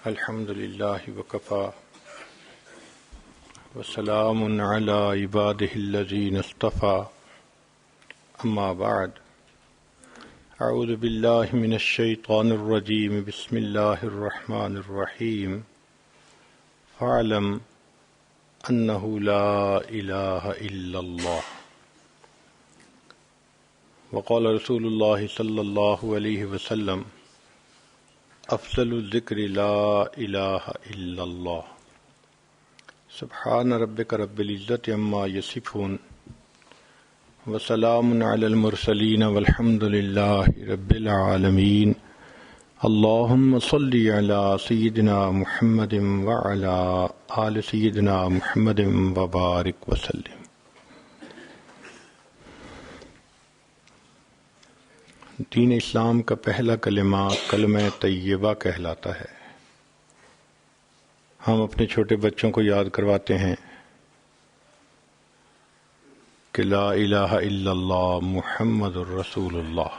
الحمد لله وكفى وسلام على عباده الذين اصطفى أما بعد أعوذ بالله من الشيطان الرجيم بسم الله الرحمن الرحيم فاعلم أنه لا إله إلا الله وقال رسول الله صلى الله عليه وسلم افضل الذکر لا الہ الا اللہ سبحان ربک رب العزت عما یصفون وسلام علی المرسلین والحمد للہ رب العالمین اللہم صل علی سیدنا محمد وعلی آل سیدنا محمد وبارک وسلم۔ دین اسلام کا پہلا کلمہ کلمہ طیبہ کہلاتا ہے۔ ہم اپنے چھوٹے بچوں کو یاد کرواتے ہیں کہ لا الہ الا اللہ محمد الرسول اللہ۔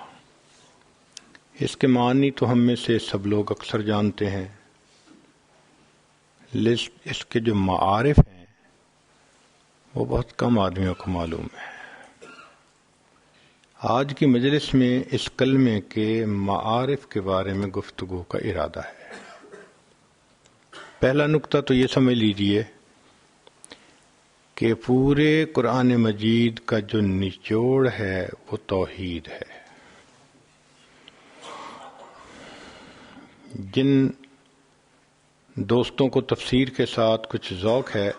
اس کے معنی تو ہم میں سے سب لوگ اکثر جانتے ہیں، لیکن اس کے جو معارف ہیں وہ بہت کم آدمیوں کو معلوم ہے۔ آج کی مجلس میں اس کلمے کے معارف کے بارے میں گفتگو کا ارادہ ہے۔ پہلا نقطہ تو یہ سمجھ لیجئے کہ پورے قرآن مجید کا جو نچوڑ ہے وہ توحید ہے۔ جن دوستوں کو تفسیر کے ساتھ کچھ ذوق ہے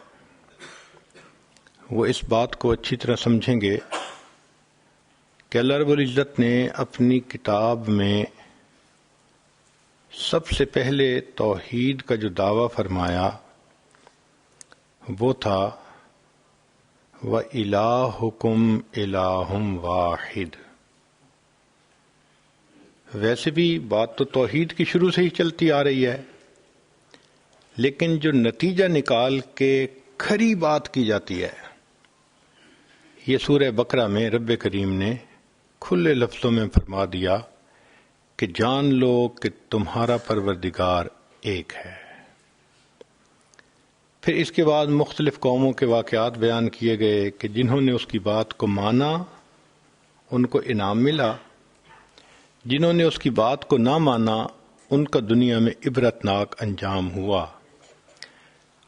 وہ اس بات کو اچھی طرح سمجھیں گے کہ اللہ رب العزت نے اپنی کتاب میں سب سے پہلے توحید کا جو دعویٰ فرمایا وہ تھا وَإِلَٰهُكُمْ إِلَٰهٌ وَاحِدٌ۔ ویسے بھی بات تو توحید کی شروع سے ہی چلتی آ رہی ہے، لیکن جو نتیجہ نکال کے کھری بات کی جاتی ہے یہ سورہ بقرہ میں رب کریم نے کھلے لفظوں میں فرما دیا کہ جان لو کہ تمہارا پروردگار ایک ہے۔ پھر اس کے بعد مختلف قوموں کے واقعات بیان کیے گئے کہ جنہوں نے اس کی بات کو مانا ان کو انعام ملا، جنہوں نے اس کی بات کو نہ مانا ان کا دنیا میں عبرتناک انجام ہوا۔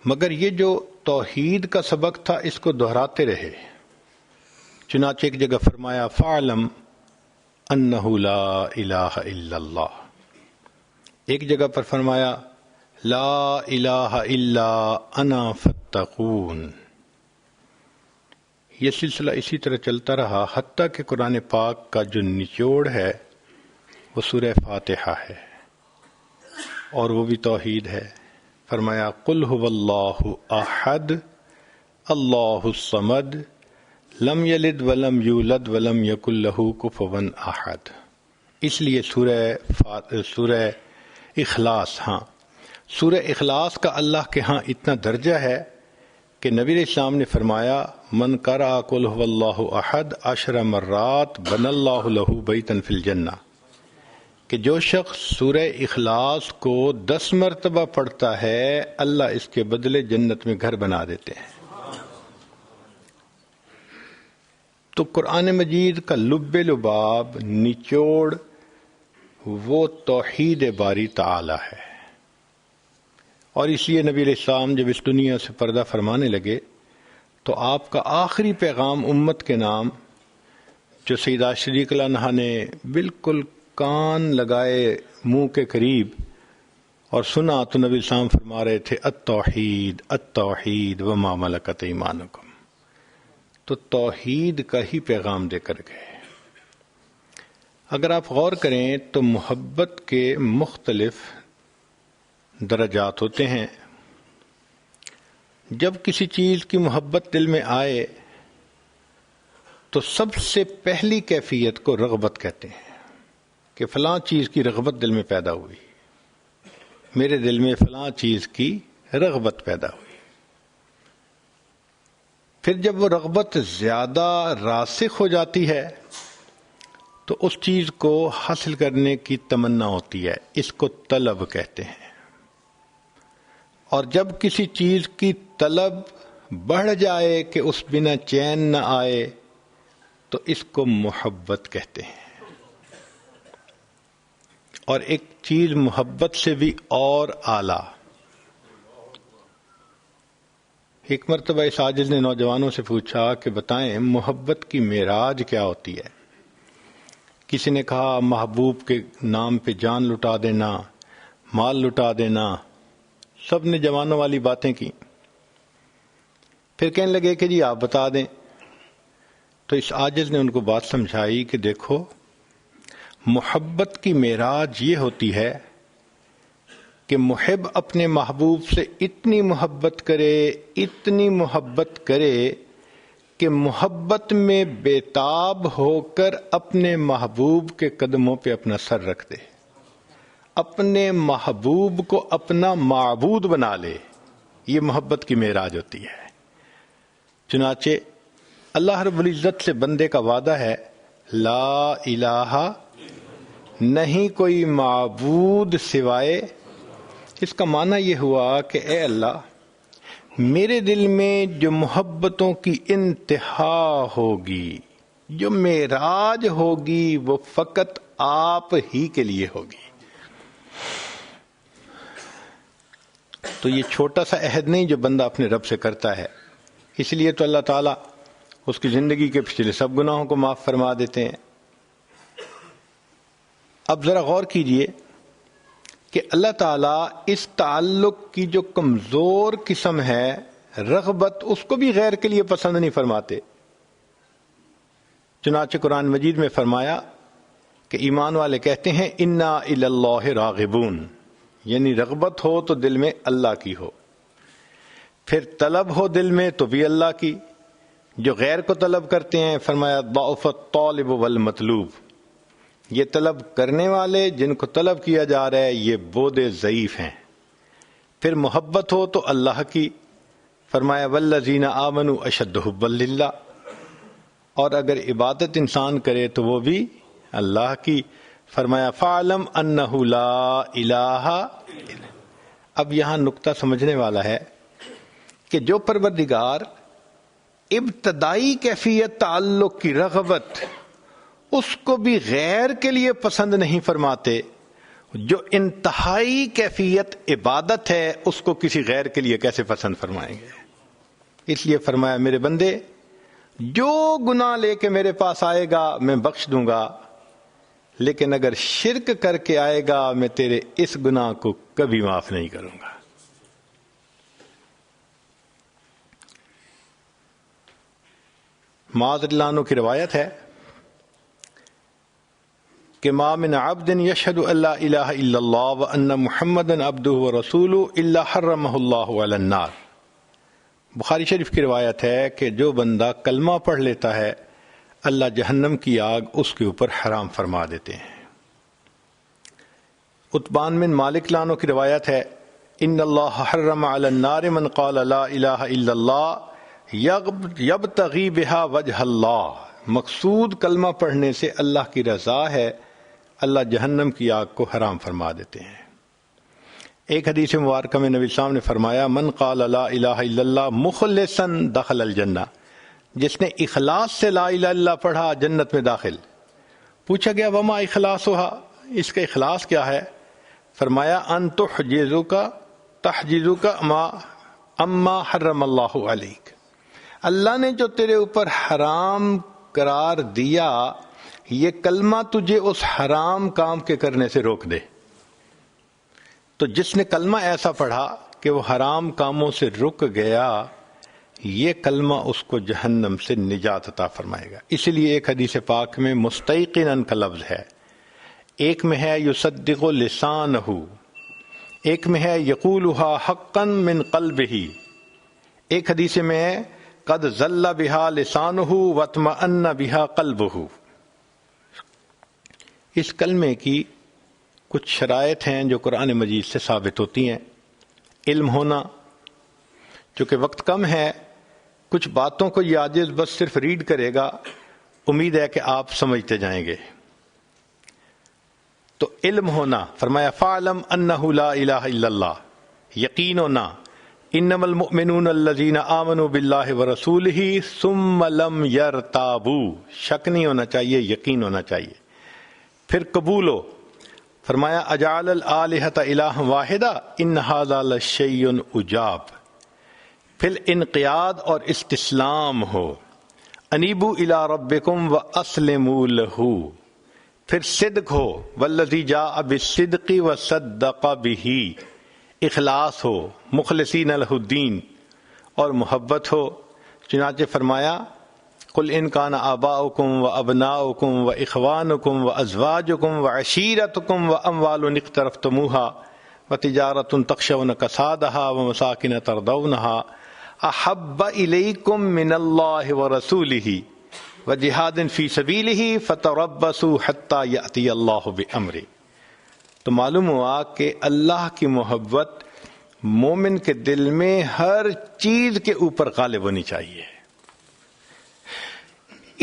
مگر یہ جو توحید کا سبق تھا اس کو دہراتے رہے۔ چنانچہ ایک جگہ فرمایا فَاعْلَمْ أَنَّهُ لَا إِلَٰهَ إِلَّا اللَّهُ، ایک جگہ پر فرمایا لا الہ الا انا فاتقون۔ یہ سلسلہ اسی طرح چلتا رہا حتیٰ کہ قرآن پاک کا جو نچوڑ ہے وہ سورہ فاتحہ ہے، اور وہ بھی توحید ہے۔ فرمایا قل هو اللہ احد اللہ الصمد لم یلد ولم یولد ولم یکن لہ کفوا احد۔ اس لیے سورہ اخلاص، سورہ اخلاص کا اللہ کے ہاں اتنا درجہ ہے کہ نبی علیہ السلام نے فرمایا من قرأ قل هو اللہ احد 10 مرات بنى اللہ لہ بیتا فی الجنہ، کہ جو شخص سورہ اخلاص کو 10 مرتبہ پڑھتا ہے اللہ اس کے بدلے جنت میں گھر بنا دیتے ہیں۔ تو قرآن مجید کا لب لباب نچوڑ وہ توحید باری تعالی ہے، اور اس لیے نبی علیہ السلام جب اس دنیا سے پردہ فرمانے لگے تو آپ کا آخری پیغام امت کے نام جو سیدہ صدیقہ عنہا نے بالکل کان لگائے منہ کے قریب اور سنا تو نبی علیہ السلام فرما رہے تھے التوحید التوحید وما ملکت ایمانکم، تو توحید کا ہی پیغام دے کر گئے۔ اگر آپ غور کریں تو محبت کے مختلف درجات ہوتے ہیں۔ جب کسی چیز کی محبت دل میں آئے تو سب سے پہلی کیفیت کو رغبت کہتے ہیں کہ فلاں چیز کی رغبت دل میں پیدا ہوئی، میرے دل میں فلاں چیز کی رغبت پیدا ہوئی۔ پھر جب وہ رغبت زیادہ راسخ ہو جاتی ہے تو اس چیز کو حاصل کرنے کی تمنا ہوتی ہے، اس کو طلب کہتے ہیں۔ اور جب کسی چیز کی طلب بڑھ جائے کہ اس بنا چین نہ آئے تو اس کو محبت کہتے ہیں. اور ایک چیز محبت سے بھی اور اعلیٰ. ایک مرتبہ اس عاجز نے نوجوانوں سے پوچھا کہ بتائیں محبت کی معراج کیا ہوتی ہے؟ کسی نے کہا محبوب کے نام پہ جان لٹا دینا، مال لٹا دینا. سب نے جوانوں والی باتیں کی. پھر کہنے لگے کہ جی آپ بتا دیں. تو اس عاجز نے ان کو بات سمجھائی کہ دیکھو محبت کی معراج یہ ہوتی ہے کہ محب اپنے محبوب سے اتنی محبت کرے کہ محبت میں بےتاب ہو کر اپنے محبوب کے قدموں پہ اپنا سر رکھ دے، اپنے محبوب کو اپنا معبود بنا لے. یہ محبت کی معراج ہوتی ہے. چنانچہ اللہ رب العزت سے بندے کا وعدہ ہے، لا الہ، نہیں کوئی معبود سوائے. اس کا معنی یہ ہوا کہ اے اللہ، میرے دل میں جو محبتوں کی انتہا ہوگی، جو معراج ہوگی، وہ فقط آپ ہی کے لیے ہوگی. تو یہ چھوٹا سا عہد نہیں جو بندہ اپنے رب سے کرتا ہے. اس لیے تو اللہ تعالیٰ اس کی زندگی کے پچھلے سب گناہوں کو معاف فرما دیتے ہیں. اب ذرا غور کیجئے کہ اللہ تعالیٰ اس تعلق کی جو کمزور قسم ہے رغبت، اس کو بھی غیر کے لیے پسند نہیں فرماتے. چنانچہ قرآن مجید میں فرمایا کہ ایمان والے کہتے ہیں انا الی اللہ راغبون، یعنی رغبت ہو تو دل میں اللہ کی ہو، پھر طلب ہو دل میں تو بھی اللہ کی. جو غیر کو طلب کرتے ہیں فرمایا ضعف الطالب والمطلوب، یہ طلب کرنے والے جن کو طلب کیا جا رہا ہے یہ بودے ضعیف ہیں. پھر محبت ہو تو اللہ کی، فرمایا والذین آمنوا اشد حبا للہ. اور اگر عبادت انسان کرے تو وہ بھی اللہ کی، فرمایا فاعلم انہ لا الہ الا. اب یہاں نقطہ سمجھنے والا ہے کہ جو پروردگار ابتدائی کیفیت تعلق کی رغبت اس کو بھی غیر کے لیے پسند نہیں فرماتے، جو انتہائی کیفیت عبادت ہے اس کو کسی غیر کے لیے کیسے پسند فرمائیں گے؟ اس لیے فرمایا میرے بندے جو گناہ لے کے میرے پاس آئے گا میں بخش دوں گا، لیکن اگر شرک کر کے آئے گا میں تیرے اس گناہ کو کبھی معاف نہیں کروں گا. معاذ اللہ عنہ کی روایت ہے کہ ما من عبد یشہد ان لا الہ الا اللہ وان محمدا عبدہ ورسولہ الا حرمہ اللہ علی النار. بخاری شریف کی روایت ہے کہ جو بندہ کلمہ پڑھ لیتا ہے اللہ جہنم کی آگ اس کے اوپر حرام فرما دیتے ہیں. عتبان بن مالک لانو کی روایت ہے ان اللہ حرم علی النار من قال لا الہ الا اللہ یبتغی بہا وجہ اللہ. مقصود کلمہ پڑھنے سے اللہ کی رضا ہے، اللہ جہنم کی آگ کو حرام فرما دیتے ہیں. ایک حدیث مبارکہ میں نبی السلام نے فرمایا من قال لا الہ الا اللہ مخلصا دخل الجنہ، جس نے اخلاص سے لا الہ الا اللہ پڑھا جنت میں داخل. پوچھا گیا وما اخلاصھا، اس کا اخلاص کیا ہے؟ فرمایا ان تحجزک اما حرم اللہ علیک، اللہ نے جو تیرے اوپر حرام قرار دیا یہ کلمہ تجھے اس حرام کام کے کرنے سے روک دے. تو جس نے کلمہ ایسا پڑھا کہ وہ حرام کاموں سے رک گیا، یہ کلمہ اس کو جہنم سے نجات عطا فرمائے گا. اس لیے ایک حدیث پاک میں مستیقناً کا لفظ ہے، ایک میں ہے یصدق لسانہ، ایک میں ہے یقولها حقا من قلبہ، ایک حدیث میں ہے قد ذل بہا لسانہ واطمأن بہا قلبہ. اس کلمے کی کچھ شرائط ہیں جو قرآن مجید سے ثابت ہوتی ہیں. علم ہونا، چونکہ وقت کم ہے کچھ باتوں کو یہ عاجز بس صرف ریڈ کرے گا، امید ہے کہ آپ سمجھتے جائیں گے. تو علم ہونا، فرمایا فاعلم انہ لا الہ الا اللہ، یقین و نہ، انما المؤمنون الذین آمنوا باللہ ورسولہ ثم لم یرتابوا، شک نہیں ہونا چاہیے، یقین ہونا چاہیے. پھر قبول ہو. فرمایا اجعل الآلہۃ الہا واحدہ ان ھذا لشیء عجاب. پھر انقیاد اور استسلام ہو. انیبوا الی ربکم واسلموا لہ. پھر صدق ہو. والذی جاء بالصدق وصدق بہ. اخلاص ہو، مخلصین لہ الدین، اور محبت ہو. چنانچہ فرمایا قل ان کان آباؤکم وابناؤکم واخوانکم وازواجکم وعشیرتکم واموال اقترفتموها وتجارۃ تخشون کسادها ومساکن ترضونها احب الیکم من اللہ ورسولہ وجہاد فی سبیلہ فتربصوا حتی یأتی اللہ بامرہ. تو معلوم ہوا کہ اللہ کی محبت مومن کے دل میں ہر چیز کے اوپر غالب ہونی چاہیے.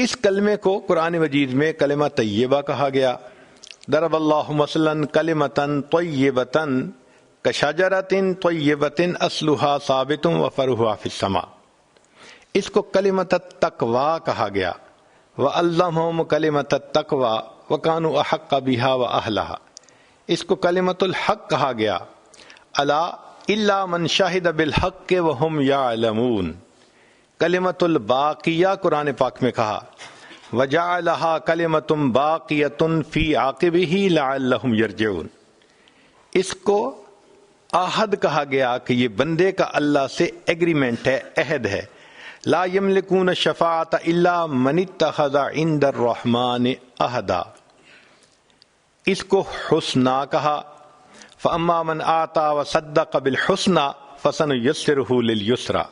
اس کلمے کو قرآن مجید میں کلمہ طیبہ کہا گیا. ضرب اللہ مثلا کلمۃ طیبۃ کشجرۃ طیبۃ اصلھا ثابت وفرعھا فی السماء. اس کو کلمۃ التقوی کہا گیا. وعلمہم کلمۃ التقوی وکانوا احق بہا واہلھا. اس کو کلمۃ الحق کہا گیا. الا الا من شہد بالحق وہم یعلمون. کلمۃ الباقیہ قرآن پاک میں کہا وجعلھا کلمۃ باقیۃ فی عاقبہ لعلہم یرجعون. اس کو عہد کہا گیا کہ یہ بندے کا اللہ سے ایگریمنٹ ہے، عہد ہے. لا یملکون الشفاعۃ الا من اتخذ عند الرحمن عہدا. اس کو حسنی کہا. فاما من اعطى وصدق بالحسنى فسنيسره لليسرى.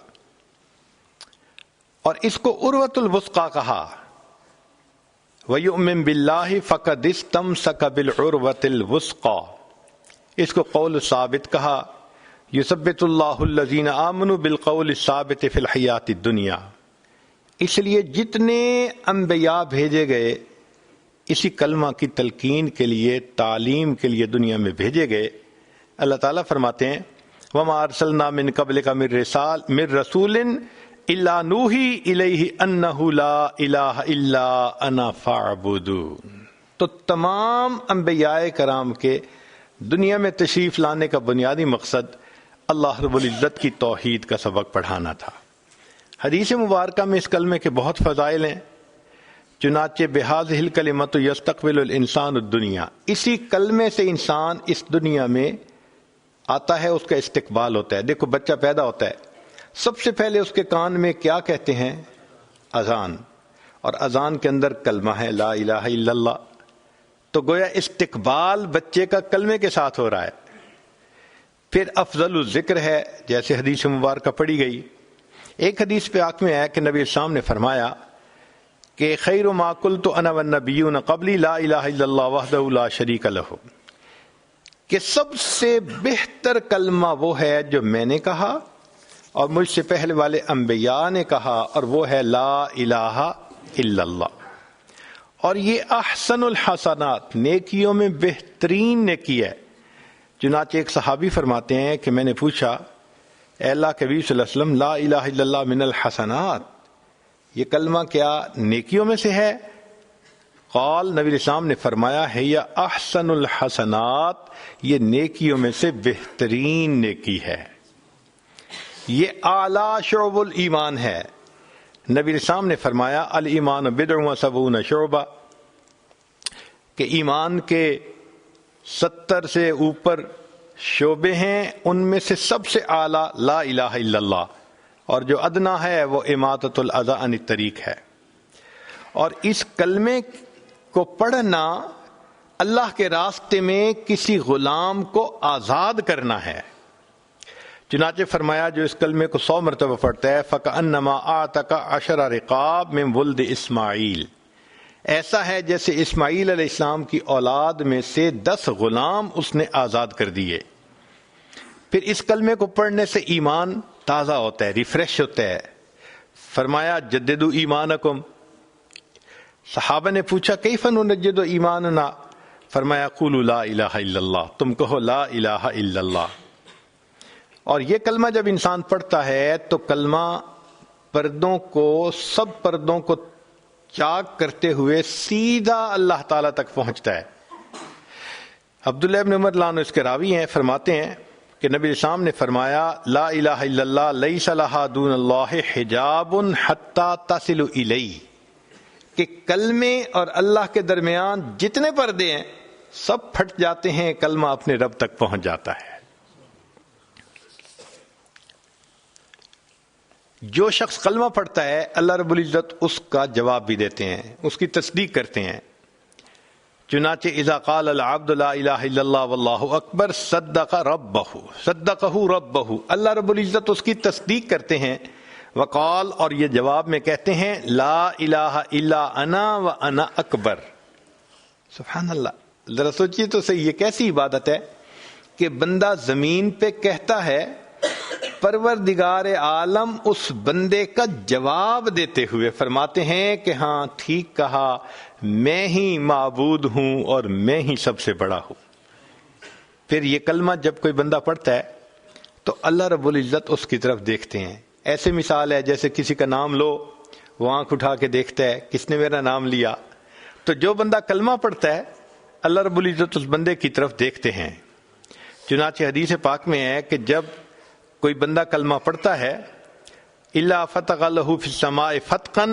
اور اس کو عروۃ الوثقی کہا. وَيُؤْمِن بِاللَّهِ فَقَدِ اسْتَمْسَكَ بِالْعُرْوَةِ الْوُثْقَى. اس کو قول ثابت کہا. يُثَبِّتُ اللَّهُ الَّذِينَ آمَنُوا بِالْقَوْلِ الثَّابِتِ فِي الْحَيَاةِ الدُّنْيَا. اس لیے جتنے انبیاء بھیجے گئے اسی کلمہ کی تلقین کے لیے، تعلیم کے لیے دنیا میں بھیجے گئے. اللہ تعالیٰ فرماتے ہیں وَمَا أَرْسَلْنَا مِن قَبْلِكَ مِن رَسُولٍ إِلَّا نُوحِي إِلَيْهِ أَنَّهُ لَا إِلَٰهَ إِلَّا أَنَا فَاعْبُدُونِ. تو تمام انبیاء کرام کے دنیا میں تشریف لانے کا بنیادی مقصد اللہ رب العزت کی توحید کا سبق پڑھانا تھا. حدیث مبارکہ میں اس کلمے کے بہت فضائل ہیں. چنانچہ بہذہ الکلمۃ یستقبل الانسان الدنیا. اسی کلمے سے انسان اس دنیا میں آتا ہے، اس کا استقبال ہوتا ہے. دیکھو بچہ پیدا ہوتا ہے، سب سے پہلے اس کے کان میں کیا کہتے ہیں؟ اذان. اور اذان کے اندر کلمہ ہے لا الہ الا اللہ. تو گویا استقبال بچے کا کلمے کے ساتھ ہو رہا ہے. پھر افضل الذکر ہے، جیسے حدیث مبارکہ پڑھی گئی. ایک حدیث پہ آنکھ میں آیا کہ نبی اسلام نے فرمایا کہ خیر ما قلت انا والنبیون قبلی لا الہ الا اللہ وحدہ لا شریک لہ. کہ سب سے بہتر کلمہ وہ ہے جو میں نے کہا اور مجھ سے پہلے والے انبیاء نے کہا، اور وہ ہے لا الہ الا اللہ. اور یہ احسن الحسنات، نیکیوں میں بہترین نیکی ہے. چنانچہ ایک صحابی فرماتے ہیں کہ میں نے پوچھا اے اللہ کے نبی صلی اللہ علیہ وسلم لا الہ الا اللہ من الحسنات، یہ کلمہ کیا نیکیوں میں سے ہے؟ قال، نبی اسلام نے فرمایا ہے یا احسن الحسنات، یہ نیکیوں میں سے بہترین نیکی ہے، یہ اعلیٰ شعب الایمان ہے. نبی اسلام نے فرمایا الایمان بضع و سبعون شعبہ، کہ ایمان کے 70 سے اوپر شعبے ہیں، ان میں سے سب سے اعلیٰ لا الہ الا اللہ، اور جو ادنا ہے وہ اماطۃ الاذی عن الطریق ہے. اور اس کلمے کو پڑھنا اللہ کے راستے میں کسی غلام کو آزاد کرنا ہے. چنانچہ فرمایا جو اس کلمے کو 100 مرتبہ پڑھتا ہے فَكَأَنَّمَا أَعْتَقَ 10 رِقَابٍ مِّن وُلْدِ اسماعیل، ایسا ہے جیسے اسماعیل علیہ السلام کی اولاد میں سے 10 غلام اس نے آزاد کر دیے. پھر اس کلمے کو پڑھنے سے ایمان تازہ ہوتا ہے، ریفریش ہوتا ہے. فرمایا جددوا ایمانکم. صحابہ نے پوچھا کیف نجدد ایماننا؟ فرمایا قولوا لا الہ الا اللہ، تم کہو لا الہ الا اللہ. اور یہ کلمہ جب انسان پڑھتا ہے تو کلمہ پردوں کو، سب پردوں کو چاک کرتے ہوئے سیدھا اللہ تعالیٰ تک پہنچتا ہے۔ عبداللہ ابن عمر رضی اللہ عنہ اس کے راوی ہیں، فرماتے ہیں کہ نبی اسلام نے فرمایا لا الہ الا اللہ لیس لہا دون اللہ حجاب حتی تصل الیہ، کہ کلمے اور اللہ کے درمیان جتنے پردے ہیں سب پھٹ جاتے ہیں، کلمہ اپنے رب تک پہنچ جاتا ہے۔ جو شخص کلمہ پڑھتا ہے اللہ رب العزت اس کا جواب بھی دیتے ہیں، اس کی تصدیق کرتے ہیں۔ چنانچہ اذا قال العبد لا الہ الا اللہ واللہ اکبر صدقہ ربہ، اللہ رب العزت اس کی تصدیق کرتے ہیں۔ وقال، اور یہ جواب میں کہتے ہیں لا الہ الا انا وانا اکبر۔ سبحان اللہ، ذرا سوچیے تو صحیح، یہ کیسی عبادت ہے کہ بندہ زمین پہ کہتا ہے، پروردگار عالم اس بندے کا جواب دیتے ہوئے فرماتے ہیں کہ ہاں ٹھیک کہا، میں ہی معبود ہوں اور میں ہی سب سے بڑا ہوں۔ پھر یہ کلمہ جب کوئی بندہ پڑھتا ہے تو اللہ رب العزت اس کی طرف دیکھتے ہیں۔ ایسے مثال ہے جیسے کسی کا نام لو، وہ آنکھ اٹھا کے دیکھتا ہے کس نے میرا نام لیا، تو جو بندہ کلمہ پڑھتا ہے اللہ رب العزت اس بندے کی طرف دیکھتے ہیں۔ چنانچہ حدیث پاک میں ہے کہ جب کوئی بندہ کلمہ پڑھتا ہے الا فتح لہ فی السماء فتقا،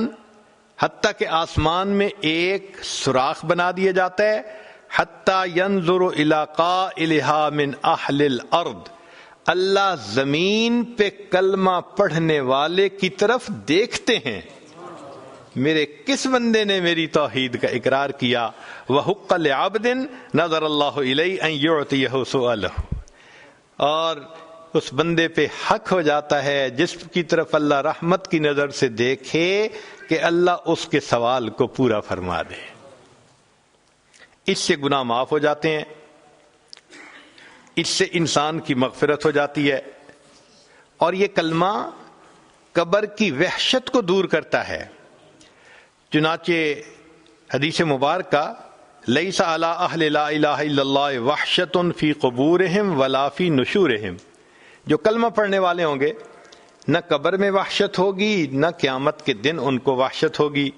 حتیٰ کہ آسمان میں ایک سوراخ بنا دیا جاتا ہے، حتیٰ ینظر الی قائلہا من اہل الارض، اللہ زمین پہ کلمہ پڑھنے والے کی طرف دیکھتے ہیں، میرے کس بندے نے میری توحید کا اقرار کیا۔ وحق لعبد نظر اللہ الیہ ان یعطیہ سؤالہ، اور اس بندے پہ حق ہو جاتا ہے جس کی طرف اللہ رحمت کی نظر سے دیکھے کہ اللہ اس کے سوال کو پورا فرما دے۔ اس سے گناہ معاف ہو جاتے ہیں، اس سے انسان کی مغفرت ہو جاتی ہے، اور یہ کلمہ قبر کی وحشت کو دور کرتا ہے۔ چنانچہ حدیث مبارکہ لیس علی اہل لا الہ الا اللہ وحشت فی قبورہم ولا فی نشورہم، جو کلمہ پڑھنے والے ہوں گے نہ قبر میں وحشت ہوگی نہ قیامت کے دن ان کو وحشت ہوگی،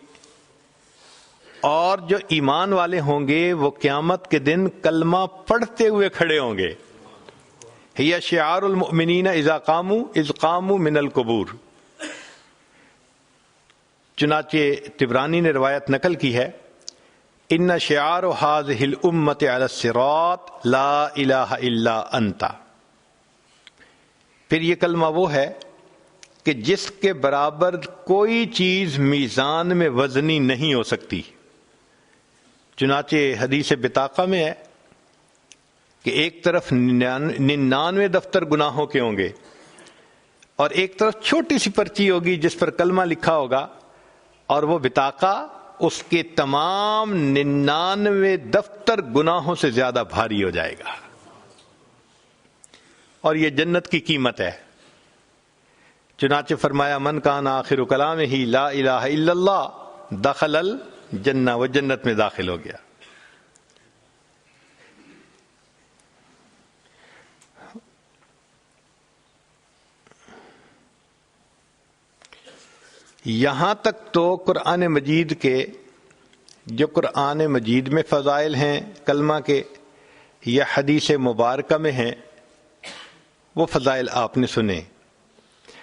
اور جو ایمان والے ہوں گے وہ قیامت کے دن کلمہ پڑھتے ہوئے کھڑے ہوں گے۔ ہی شعار المؤمنین اذا قاموا من القبور، چنانچہ طبرانی نے روایت نقل کی ہے ان شعار هذه الامة على الصراط لا الہ الا انت، پھر یہ کلمہ وہ ہے کہ جس کے برابر کوئی چیز میزان میں وزنی نہیں ہو سکتی۔ چنانچہ حدیث بطاقہ میں ہے کہ ایک طرف 99 دفتر گناہوں کے ہوں گے اور ایک طرف چھوٹی سی پرچی ہوگی جس پر کلمہ لکھا ہوگا، اور وہ بطاقہ اس کے تمام 99 دفتر گناہوں سے زیادہ بھاری ہو جائے گا، اور یہ جنت کی قیمت ہے۔ چنانچہ فرمایا من کان آخر کلامہ لا الہ الا اللہ دخل الجنہ، وہ جنت میں داخل ہو گیا۔ یہاں تک تو قرآن مجید کے جو قرآن مجید میں فضائل ہیں کلمہ کے یا حدیث مبارکہ میں ہیں وہ فضائل آپ نے سنے۔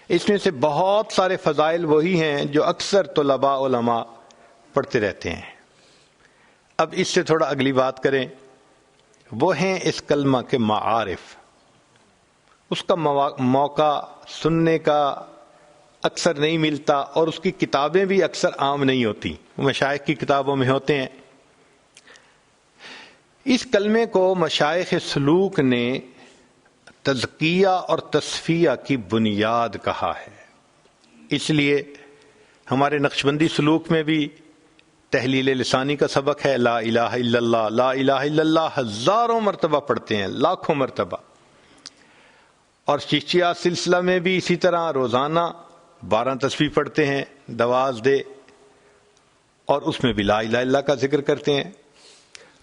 اس میں سے بہت سارے فضائل وہی ہیں جو اکثر طلباء علماء پڑھتے رہتے ہیں۔ اب اس سے تھوڑا اگلی بات کریں، وہ ہیں اس کلمہ کے معارف۔ اس کا موقع سننے کا اکثر نہیں ملتا، اور اس کی کتابیں بھی اکثر عام نہیں ہوتی، مشائخ کی کتابوں میں ہوتے ہیں۔ اس کلمے کو مشائخ سلوک نے تزکیہ اور تصفیہ کی بنیاد کہا ہے، اس لیے ہمارے نقشبندی سلوک میں بھی تحلیل لسانی کا سبق ہے، لا الہ الا اللہ، لا الہ الا اللہ ہزاروں مرتبہ پڑھتے ہیں، لاکھوں مرتبہ، اور چشتیہ سلسلہ میں بھی اسی طرح روزانہ 12 تسبیح پڑھتے ہیں، دواز دے، اور اس میں بھی لا الہ الا اللہ کا ذکر کرتے ہیں۔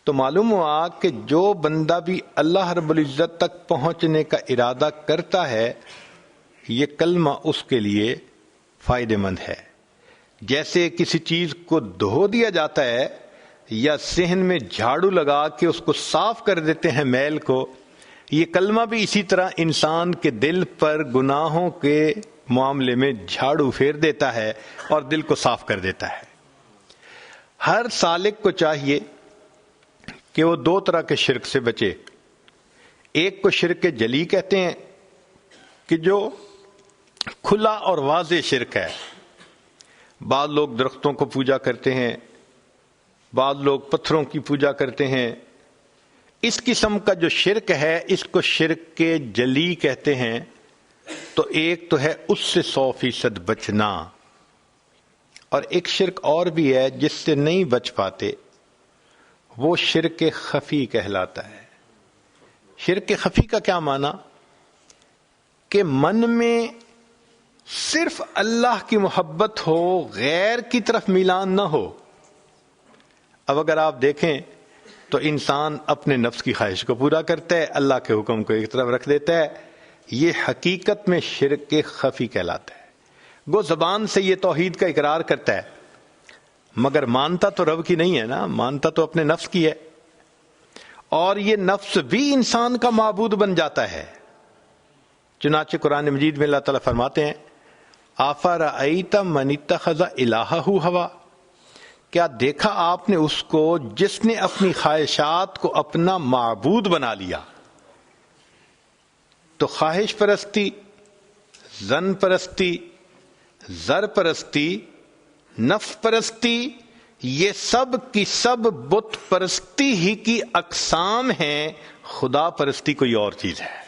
تو معلوم ہوا کہ جو بندہ بھی اللہ رب العزت تک پہنچنے کا ارادہ کرتا ہے یہ کلمہ اس کے لیے فائدہ مند ہے. جیسے کسی چیز کو دھو دیا جاتا ہے یا صحن میں جھاڑو لگا کے اس کو صاف کر دیتے ہیں میل کو، یہ کلمہ بھی اسی طرح انسان کے دل پر گناہوں کے معاملے میں جھاڑو پھیر دیتا ہے اور دل کو صاف کر دیتا ہے. ہر سالک کو چاہیے کہ وہ دو طرح کے شرک سے بچے. ایک کو شرک جلی کہتے ہیں کہ جو کھلا اور واضح شرک ہے. بعض لوگ درختوں کو پوجا کرتے ہیں، بعض لوگ پتھروں کی پوجا کرتے ہیں. اس قسم کا جو شرک ہے اس کو شرک کے جلی کہتے ہیں. تو ایک تو ہے اس سے 100% بچنا، اور ایک شرک اور بھی ہے جس سے نہیں بچ پاتے، وہ شرک خفی کہلاتا ہے. شرک خفی کا کیا معنی؟ کہ من میں صرف اللہ کی محبت ہو، غیر کی طرف میلان نہ ہو. اب اگر آپ دیکھیں تو انسان اپنے نفس کی خواہش کو پورا کرتا ہے، اللہ کے حکم کو ایک طرف رکھ دیتا ہے. یہ حقیقت میں شرک خفی کہلاتا ہے. گو زبان سے یہ توحید کا اقرار کرتا ہے مگر مانتا تو رب کی نہیں ہے نا، مانتا تو اپنے نفس کی ہے. اور یہ نفس بھی انسان کا معبود بن جاتا ہے. چنانچہ قرآن مجید میں اللہ تعالیٰ فرماتے ہیں آفرأیت من اتخذ الہہ ہوا، کیا دیکھا آپ نے اس کو جس نے اپنی خواہشات کو اپنا معبود بنا لیا. تو خواہش پرستی، زن پرستی، زر پرستی، نفس پرستی، یہ سب کی سب بت پرستی ہی کی اقسام ہیں. خدا پرستی کوئی اور چیز ہے.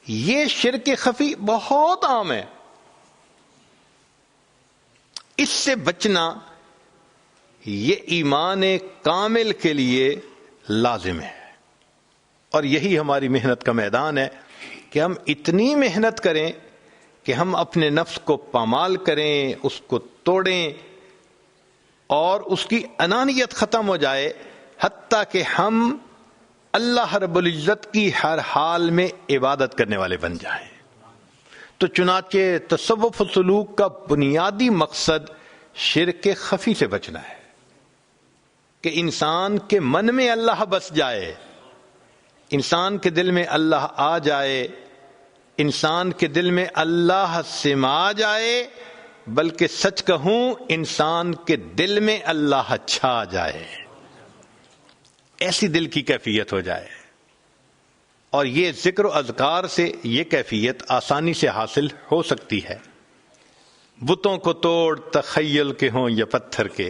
یہ شرک خفی بہت عام ہے. اس سے بچنا یہ ایمان کامل کے لیے لازم ہے. اور یہی ہماری محنت کا میدان ہے کہ ہم اتنی محنت کریں کہ ہم اپنے نفس کو پامال کریں، اس کو توڑیں اور اس کی انانیت ختم ہو جائے، حتیٰ کہ ہم اللہ رب العزت کی ہر حال میں عبادت کرنے والے بن جائیں. تو چنانچہ تصوف و سلوک کا بنیادی مقصد شرک خفی سے بچنا ہے کہ انسان کے من میں اللہ بس جائے، انسان کے دل میں اللہ آ جائے، انسان کے دل میں اللہ سما جائے، بلکہ سچ کہوں انسان کے دل میں اللہ چھا جائے. ایسی دل کی کیفیت ہو جائے. اور یہ ذکر و اذکار سے یہ کیفیت آسانی سے حاصل ہو سکتی ہے. بتوں کو توڑ تخیل کے ہوں یا پتھر کے،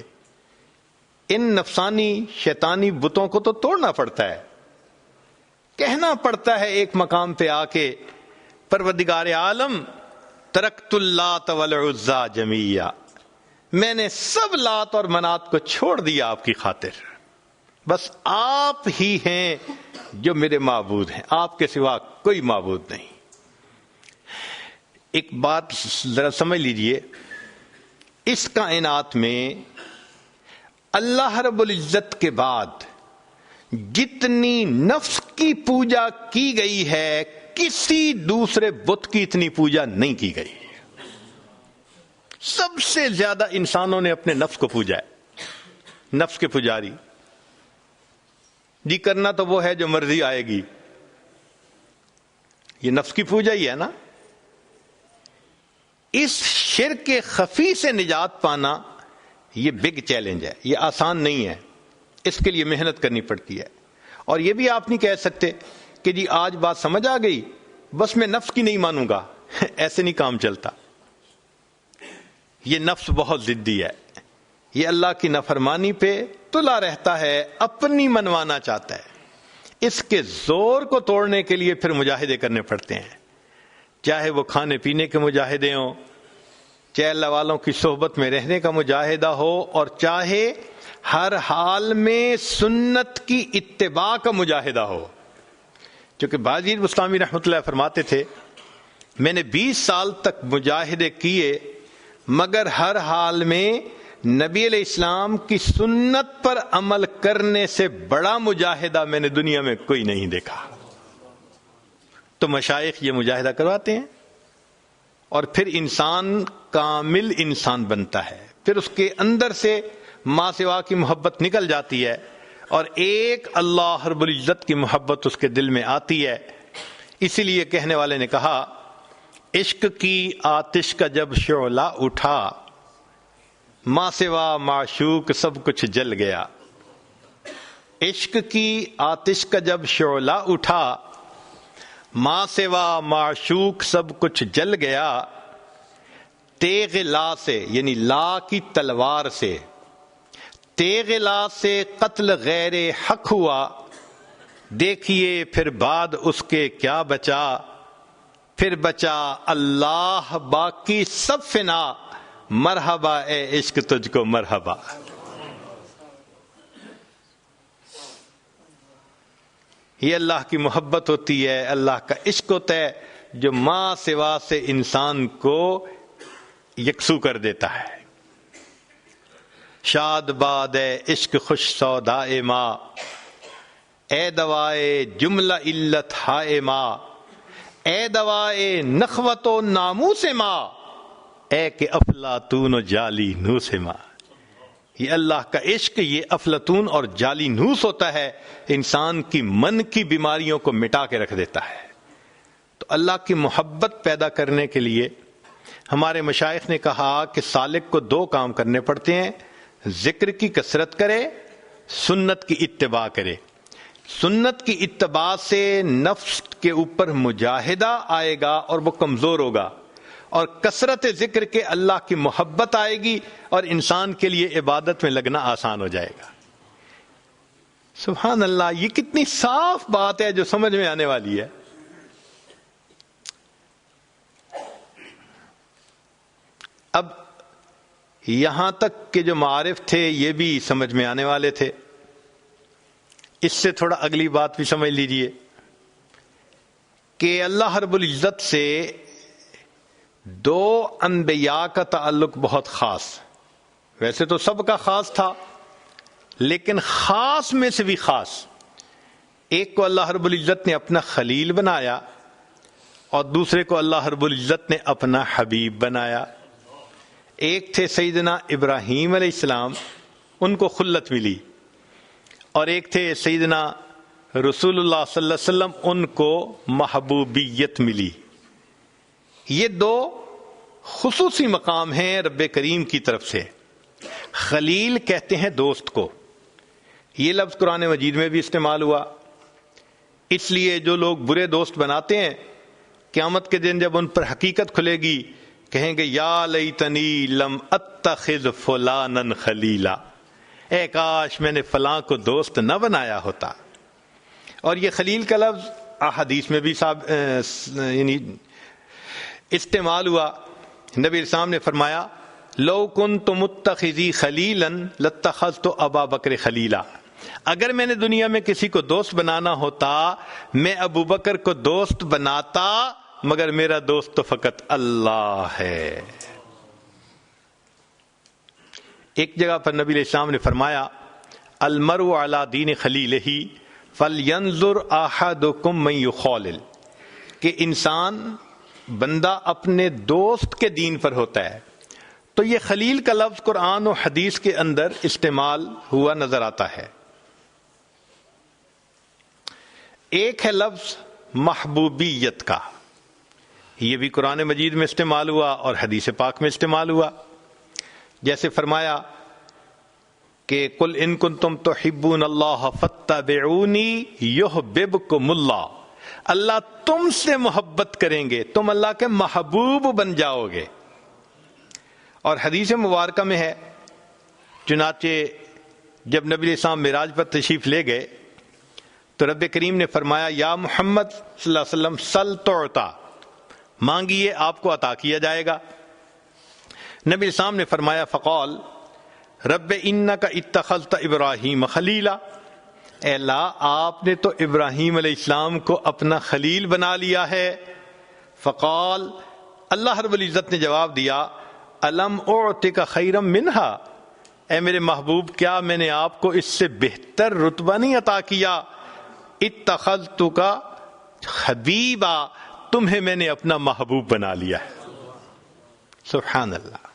ان نفسانی شیطانی بتوں کو تو توڑنا پڑتا ہے. کہنا پڑتا ہے ایک مقام پہ آ کے پروردگار عالم ترکت اللات والعزی جمیعا، میں نے سب لات اور منات کو چھوڑ دیا آپ کی خاطر، بس آپ ہی ہیں جو میرے معبود ہیں، آپ کے سوا کوئی معبود نہیں. ایک بات ذرا سمجھ لیجئے، اس کائنات میں اللہ رب العزت کے بعد جتنی نفس کی پوجا کی گئی ہے کسی دوسرے بت کی اتنی پوجا نہیں کی گئی. سب سے زیادہ انسانوں نے اپنے نفس کو پوجا ہے. نفس کے پجاری جی کرنا تو وہ ہے جو مرضی آئے گی، یہ نفس کی پوجا ہی ہے نا. اس شرک خفی سے نجات پانا یہ بگ چیلنج ہے، یہ آسان نہیں ہے، اس کے لیے محنت کرنی پڑتی ہے. اور یہ بھی آپ نہیں کہہ سکتے کہ جی آج بات سمجھ آ گئی بس میں نفس کی نہیں مانوں گا. ایسے نہیں کام چلتا. یہ نفس بہت ضدی ہے، یہ اللہ کی نافرمانی پہ تلا رہتا ہے، اپنی منوانا چاہتا ہے. اس کے زور کو توڑنے کے لیے پھر مجاہدے کرنے پڑتے ہیں، چاہے وہ کھانے پینے کے مجاہدے ہوں، چاہے اللہ والوں کی صحبت میں رہنے کا مجاہدہ ہو، اور چاہے ہر حال میں سنت کی اتباع کا مجاہدہ ہو. چونکہ باجیر بستامی رحمۃ اللہ فرماتے تھے میں نے 20 سال تک مجاہدے کیے مگر ہر حال میں نبی علیہ السلام کی سنت پر عمل کرنے سے بڑا مجاہدہ میں نے دنیا میں کوئی نہیں دیکھا. تو مشائخ یہ مجاہدہ کرواتے ہیں اور پھر انسان کامل انسان بنتا ہے. پھر اس کے اندر سے ماں سوا کی محبت نکل جاتی ہے اور ایک اللہ رب العزت کی محبت اس کے دل میں آتی ہے. اسی لیے کہنے والے نے کہا عشق کی آتش کا جب شعلہ اٹھا ماں سوا معشوق سب کچھ جل گیا. عشق کی آتش کا جب شعلہ اٹھا ماں سوا معشوق سب کچھ جل گیا. تیغ لا سے یعنی لا کی تلوار سے تیغ لا سے قتل غیر حق ہوا. دیکھیے پھر بعد اس کے کیا بچا. پھر بچا اللہ باقی سب فنا. مرحبا اے عشق تجھ کو مرحبا. یہ اللہ کی محبت ہوتی ہے, اللہ کا عشق ہوتا ہے جو ماں سوا سے انسان کو یکسو کر دیتا ہے. شاد باد اے عشق خوش سودائے ماں اے دوائے جملہ علت ہائے ماں اے دوائے نخوت و ناموس ماں اے کہ افلاطون و جالی نوس ماں. یہ اللہ کا عشق یہ افلاطون اور جالی نوس ہوتا ہے, انسان کی من کی بیماریوں کو مٹا کے رکھ دیتا ہے. تو اللہ کی محبت پیدا کرنے کے لیے ہمارے مشائخ نے کہا کہ سالک کو دو کام کرنے پڑتے ہیں, ذکر کی کثرت کرے, سنت کی اتباع کرے. سنت کی اتباع سے نفس کے اوپر مجاہدہ آئے گا اور وہ کمزور ہوگا, اور کثرت ذکر کے اللہ کی محبت آئے گی اور انسان کے لیے عبادت میں لگنا آسان ہو جائے گا. سبحان اللہ, یہ کتنی صاف بات ہے جو سمجھ میں آنے والی ہے. اب یہاں تک کہ جو معارف تھے یہ بھی سمجھ میں آنے والے تھے. اس سے تھوڑا اگلی بات بھی سمجھ لیجئے کہ اللہ رب العزت سے دو انبیاء کا تعلق بہت خاص, ویسے تو سب کا خاص تھا لیکن خاص میں سے بھی خاص. ایک کو اللہ رب العزت نے اپنا خلیل بنایا اور دوسرے کو اللہ رب العزت نے اپنا حبیب بنایا. ایک تھے سیدنا ابراہیم علیہ السلام, ان کو خلت ملی, اور ایک تھے سیدنا رسول اللہ صلی اللہ علیہ وسلم, ان کو محبوبیت ملی. یہ دو خصوصی مقام ہیں رب کریم کی طرف سے. خلیل کہتے ہیں دوست کو, یہ لفظ قرآن مجید میں بھی استعمال ہوا. اس لیے جو لوگ برے دوست بناتے ہیں قیامت کے دن جب ان پر حقیقت کھلے گی کہیں گے یا لیتنی لم اتخذ فلانا خلیلا, اے کاش میں نے فلاں کو دوست نہ بنایا ہوتا. اور یہ خلیل کا لفظ احادیث میں بھی یعنی استعمال ہوا. نبی اسلام نے فرمایا لو کنت متخذی خلیلا لاتخذت ابا بکر خلیلا, اگر میں نے دنیا میں کسی کو دوست بنانا ہوتا میں ابو بکر کو دوست بناتا, مگر میرا دوست تو فقط اللہ ہے. ایک جگہ پر نبی علیہ السلام نے فرمایا المرء علی دین خلیلہ فلینظر احدکم من یخالل, کہ انسان بندہ اپنے دوست کے دین پر ہوتا ہے. تو یہ خلیل کا لفظ قرآن و حدیث کے اندر استعمال ہوا نظر آتا ہے. ایک ہے لفظ محبوبیت کا, یہ بھی قرآن مجید میں استعمال ہوا اور حدیث پاک میں استعمال ہوا. جیسے فرمایا کہ قل ان کنتم تحبون اللہ فاتبعونی یحببکم اللہ, اللہ تم سے محبت کریں گے, تم اللہ کے محبوب بن جاؤ گے. اور حدیث مبارکہ میں ہے, چنانچہ جب نبی علیہ السلام معراج پر تشریف لے گئے تو رب کریم نے فرمایا یا محمد صلی اللہ علیہ وسلم سل تعطا, مانگیے آپ کو عطا کیا جائے گا. نبی علیہ السلام نے فرمایا فقال رب انک اتخذت ابراہیم خلیلا, اے اللہ آپ نے تو ابراہیم علیہ السلام کو اپنا خلیل بنا لیا ہے. فقال, اللہ رب العزت نے جواب دیا الم اعطک خیرا منہا, اے میرے محبوب کیا میں نے آپ کو اس سے بہتر رتبہ نہیں عطا کیا؟ اتخذتک حبیبا، تمہیں میں نے اپنا محبوب بنا لیا ہے۔ سبحان اللہ۔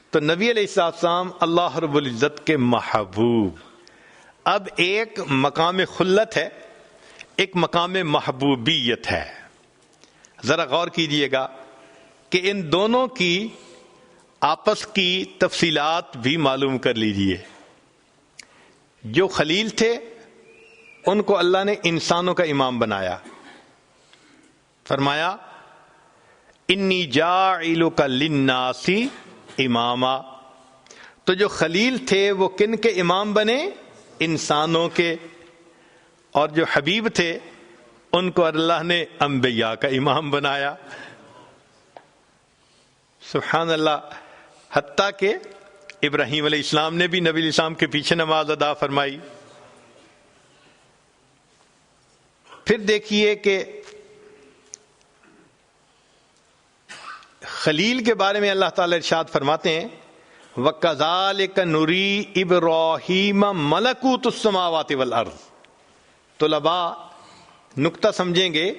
تو نبی علیہ السلام اللہ رب العزت کے محبوب۔ اب ایک مقام خلت ہے، ایک مقام محبوبیت ہے۔ ذرا غور کیجئے گا کہ ان دونوں کی آپس کی تفصیلات بھی معلوم کر لیجئے۔ جو خلیل تھے ان کو اللہ نے انسانوں کا امام بنایا، فرمایا انی جاعلک للناس اماما۔ تو جو خلیل تھے وہ کن کے امام بنے؟ انسانوں کے۔ اور جو حبیب تھے ان کو اللہ نے انبیاء کا امام بنایا۔ سبحان اللہ۔ حتیٰ کہ ابراہیم علیہ السلام نے بھی نبی علیہ السلام کے پیچھے نماز ادا فرمائی۔ پھر دیکھیے کہ خلیل کے بارے میں اللہ تعالی ارشاد فرماتے ہیں وَكَذَلِكَ نُرِي إِبْرَاهِيمَ مَلَكُوتُ السَّمَاوَاتِ وَالْأَرْضِ۔ طلباء نقطہ سمجھیں گے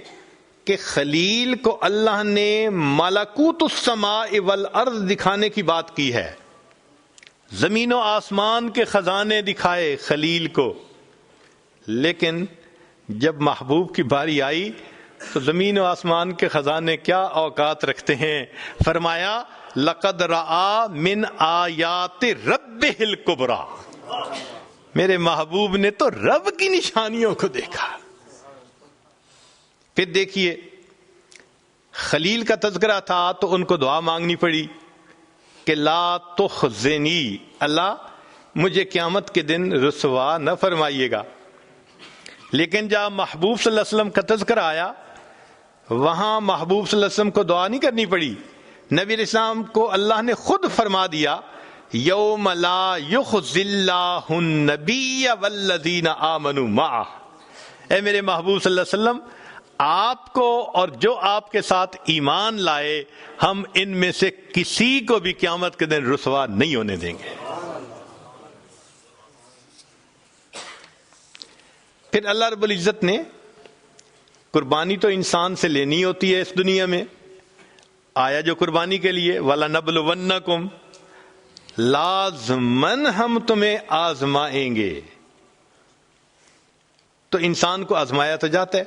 کہ خلیل کو اللہ نے ملکوت السماء والارض دکھانے کی بات کی ہے، زمین و آسمان کے خزانے دکھائے خلیل کو، لیکن جب محبوب کی باری آئی تو زمین و آسمان کے خزانے کیا اوقات رکھتے ہیں؟ فرمایا لقد رآ من آیات ربہ الکبریٰ، میرے محبوب نے تو رب کی نشانیوں کو دیکھا۔ پھر دیکھیے خلیل کا تذکرہ تھا تو ان کو دعا مانگنی پڑی کہ لا تخزنی، اللہ مجھے قیامت کے دن رسوا نہ فرمائیے گا۔ لیکن جب محبوب صلی اللہ علیہ وسلم کا تذکرہ آیا وہاں محبوب صلی اللہ علیہ وسلم کو دعا نہیں کرنی پڑی، نبی علیہ السلام کو اللہ نے خود فرما دیا یوم لا یخزی اللہ النبی والذین آمنوا معہ۔ اے میرے محبوب صلی اللہ علیہ وسلم، آپ کو اور جو آپ کے ساتھ ایمان لائے ہم ان میں سے کسی کو بھی قیامت کے دن رسوا نہیں ہونے دیں گے۔ پھر اللہ رب العزت نے قربانی تو انسان سے لینی ہوتی ہے اس دنیا میں، آیا جو قربانی کے لیے وَلَنَبْلُوَنَّكُمْ، لازماً ہم تمہیں آزمائیں گے۔ تو انسان کو آزمایا تو جاتا ہے۔